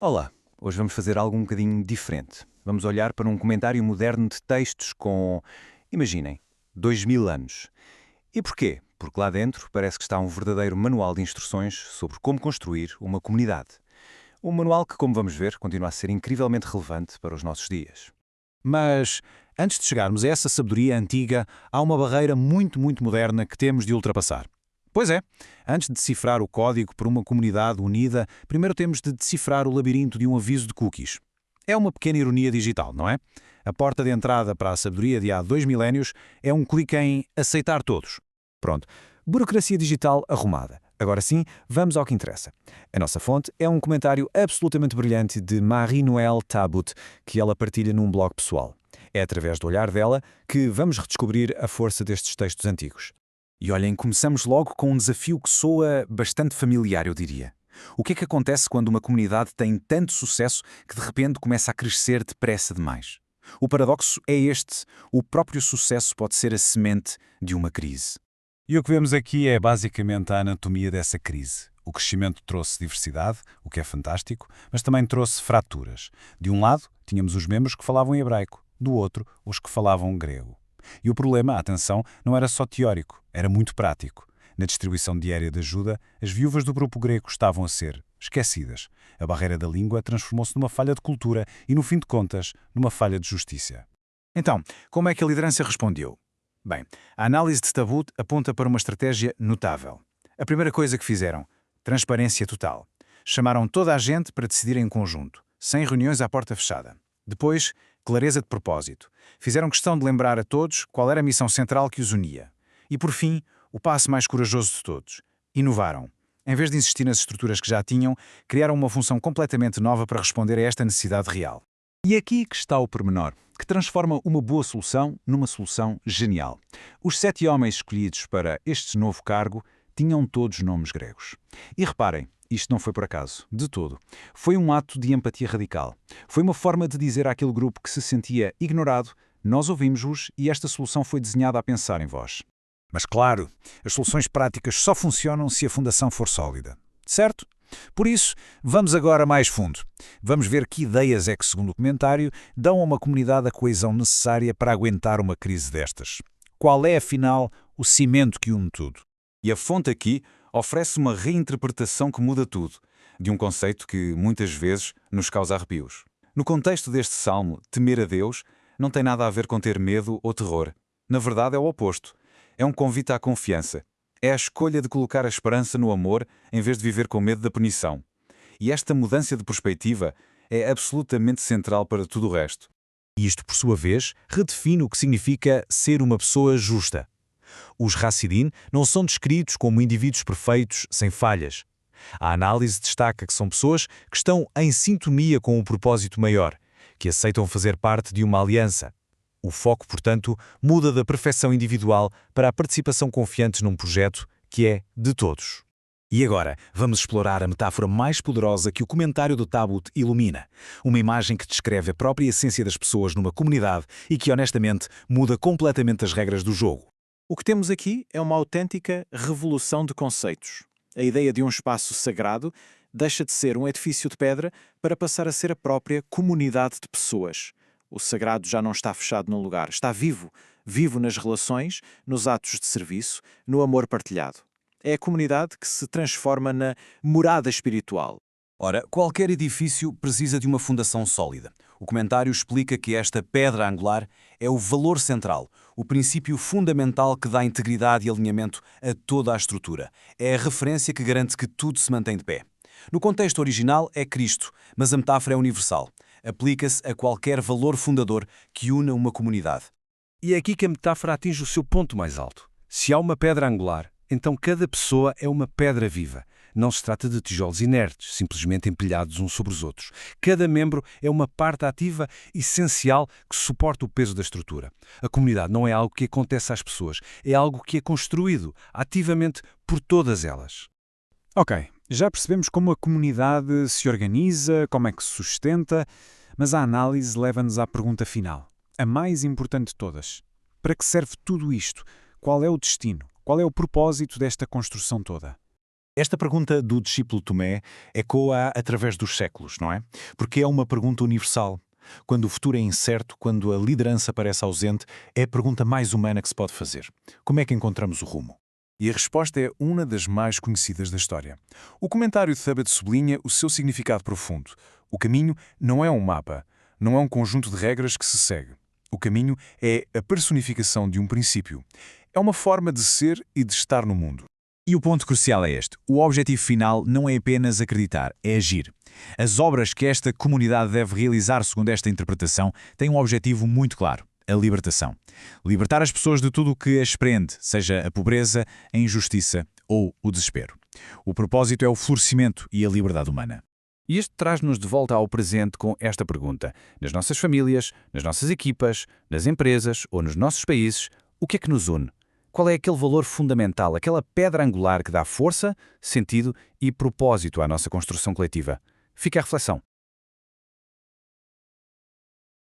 Olá, hoje vamos fazer algo um bocadinho diferente. Vamos olhar para um comentário moderno de textos com, imaginem, 2000 anos. E porquê? Porque lá dentro parece que está um verdadeiro manual de instruções sobre como construir uma comunidade. Um manual que, como vamos ver, continua a ser incrivelmente relevante para os nossos dias. Mas, antes de chegarmos a essa sabedoria antiga, há uma barreira muito moderna que temos de ultrapassar. Pois é, antes de decifrar o código para uma comunidade unida, primeiro temos de decifrar o labirinto de um aviso de cookies. É uma pequena ironia digital, não é? A porta de entrada para a sabedoria de há 2 milénios é um clique em aceitar todos. Pronto, burocracia digital arrumada. Agora sim, vamos ao que interessa. A nossa fonte é um comentário absolutamente brilhante de Marie-Noëlle Tabut, que ela partilha num blog pessoal. É através do olhar dela que vamos redescobrir a força destes textos antigos. E olhem, começamos logo com um desafio que soa bastante familiar, eu diria. O que é que acontece quando uma comunidade tem tanto sucesso que de repente começa a crescer depressa demais? O paradoxo é este: o próprio sucesso pode ser a semente de uma crise. E o que vemos aqui é basicamente a anatomia dessa crise. O crescimento trouxe diversidade, o que é fantástico, mas também trouxe fraturas. De um lado, tínhamos os membros que falavam hebraico, do outro, os que falavam grego. E o problema, atenção, não era só teórico, era muito prático. Na distribuição diária de ajuda, as viúvas do grupo grego estavam a ser esquecidas. A barreira da língua transformou-se numa falha de cultura e, no fim de contas, numa falha de justiça. Então, como é que a liderança respondeu? Bem, a análise de Tabut aponta para uma estratégia notável. A primeira coisa que fizeram: transparência total. Chamaram toda a gente para decidir em conjunto, sem reuniões à porta fechada. Depois, clareza de propósito. Fizeram questão de lembrar a todos qual era a missão central que os unia. E, por fim, o passo mais corajoso de todos: inovaram. Em vez de insistir nas estruturas que já tinham, criaram uma função completamente nova para responder a esta necessidade real. E aqui que está o pormenor, que transforma uma boa solução numa solução genial. Os 7 homens escolhidos para este novo cargo tinham todos nomes gregos. E reparem, isto não foi por acaso, de todo. Foi um ato de empatia radical. Foi uma forma de dizer àquele grupo que se sentia ignorado: nós ouvimos-vos e esta solução foi desenhada a pensar em vós. Mas claro, as soluções práticas só funcionam se a fundação for sólida. Certo? Por isso, vamos agora mais fundo. Vamos ver que ideias é que, segundo o comentário, dão a uma comunidade a coesão necessária para aguentar uma crise destas. Qual é, afinal, o cimento que une tudo? E a fonte aqui oferece uma reinterpretação que muda tudo, de um conceito que, muitas vezes, nos causa arrepios. No contexto deste salmo, temer a Deus não tem nada a ver com ter medo ou terror. Na verdade, é o oposto. É um convite à confiança. É a escolha de colocar a esperança no amor em vez de viver com medo da punição. E esta mudança de perspectiva é absolutamente central para tudo o resto. E isto, por sua vez, redefine o que significa ser uma pessoa justa. Os Hassidim não são descritos como indivíduos perfeitos, sem falhas. A análise destaca que são pessoas que estão em sintonia com um propósito maior, que aceitam fazer parte de uma aliança. O foco, portanto, muda da perfeição individual para a participação confiante num projeto que é de todos. E agora, vamos explorar a metáfora mais poderosa que o comentário do Tabut ilumina. Uma imagem que descreve a própria essência das pessoas numa comunidade e que, honestamente, muda completamente as regras do jogo. O que temos aqui é uma autêntica revolução de conceitos. A ideia de um espaço sagrado deixa de ser um edifício de pedra para passar a ser a própria comunidade de pessoas. O sagrado já não está fechado num lugar, está vivo, vivo nas relações, nos atos de serviço, no amor partilhado. É a comunidade que se transforma na morada espiritual. Ora, qualquer edifício precisa de uma fundação sólida. O comentário explica que esta pedra angular é o valor central, o princípio fundamental que dá integridade e alinhamento a toda a estrutura. É a referência que garante que tudo se mantém de pé. No contexto original é Cristo, mas a metáfora é universal. Aplica-se a qualquer valor fundador que una uma comunidade. E é aqui que a metáfora atinge o seu ponto mais alto. Se há uma pedra angular, então cada pessoa é uma pedra viva. Não se trata de tijolos inertes, simplesmente empilhados uns sobre os outros. Cada membro é uma parte ativa essencial que suporta o peso da estrutura. A comunidade não é algo que acontece às pessoas, é algo que é construído ativamente por todas elas. Ok, já percebemos como a comunidade se organiza, como é que se sustenta, mas a análise leva-nos à pergunta final, a mais importante de todas. Para que serve tudo isto? Qual é o destino? Qual é o propósito desta construção toda? Esta pergunta do discípulo Tomé ecoa através dos séculos, não é? Porque é uma pergunta universal. Quando o futuro é incerto, quando a liderança parece ausente, é a pergunta mais humana que se pode fazer. Como é que encontramos o rumo? E a resposta é uma das mais conhecidas da história. O comentário de Thabet sublinha o seu significado profundo. O caminho não é um mapa, não é um conjunto de regras que se segue. O caminho é a personificação de um princípio. É uma forma de ser e de estar no mundo. E o ponto crucial é este. O objetivo final não é apenas acreditar, é agir. As obras que esta comunidade deve realizar, segundo esta interpretação, têm um objetivo muito claro: a libertação. Libertar as pessoas de tudo o que as prende, seja a pobreza, a injustiça ou o desespero. O propósito é o florescimento e a liberdade humana. E isto traz-nos de volta ao presente com esta pergunta. Nas nossas famílias, nas nossas equipas, nas empresas ou nos nossos países, o que é que nos une? Qual é aquele valor fundamental, aquela pedra angular que dá força, sentido e propósito à nossa construção coletiva? Fica a reflexão.